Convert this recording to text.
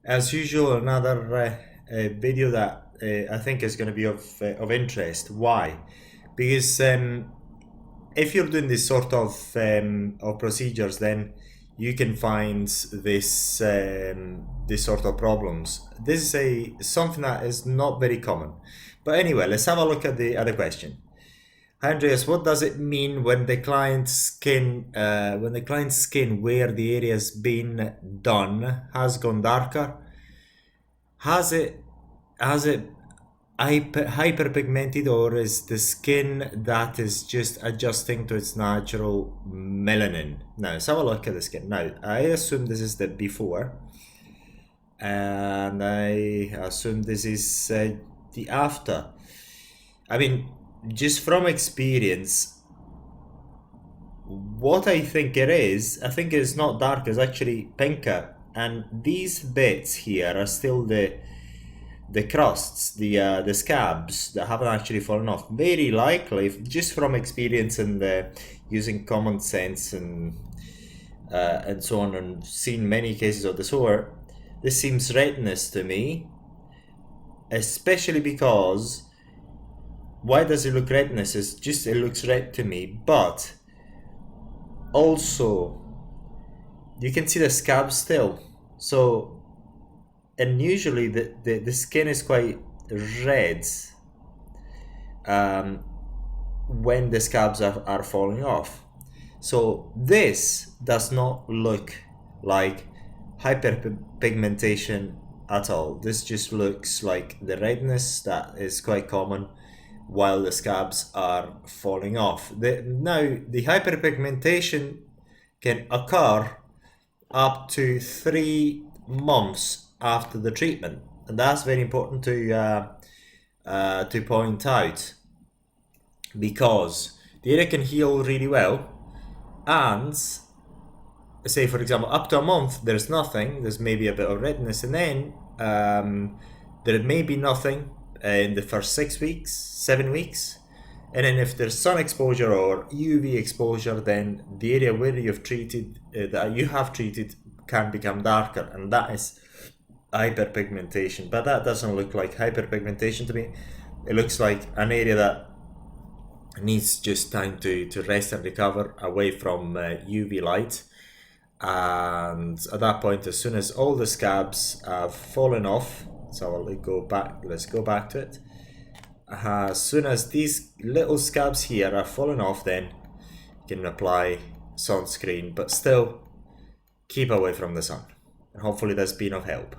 As usual, another video that I think is going to be of interest. Why? Because if you're doing this sort of procedures, then you can find this sort of problems. This is something that is not very common. But anyway, let's have a look at the other question. Hi Andreas, what does it mean when the client's skin where the area's been done has gone darker? Has it hyperpigmented, or is the skin that is just adjusting to its natural melanin? Now let's have a look at the skin. Now I assume this is the before, and I assume this is the after. I mean, just from experience, what I think it's not dark, it's actually pinker, and these bits here are still the crusts, the scabs that haven't actually fallen off. Very likely, just from experience and using common sense and so on, and seen many cases of the sort, this seems retinous to me, especially because why does it look retinous? It looks red to me, but also you can see the scab still. So, and usually the skin is quite red when the scabs are falling off. So this does not look like hyperpigmentation at all. This just looks like the redness that is quite common while the scabs are falling off. Now, the hyperpigmentation can occur up to 3 months after the treatment, and that's very important to point out, because the area can heal really well, and say for example up to a month there's nothing, there's maybe a bit of redness, and then there may be nothing in the first 6 weeks, 7 weeks, and then if there's sun exposure or UV exposure, then the area where you've treated that you have treated can become darker, and that is hyperpigmentation. But that doesn't look like hyperpigmentation to me. It looks like an area that needs just time to rest and recover away from UV light, and at that point, as soon as all the scabs have fallen off, so let's go back to it. As soon as these little scabs here are fallen off, then you can apply sunscreen, but still keep away from the sun. And hopefully that's been of help.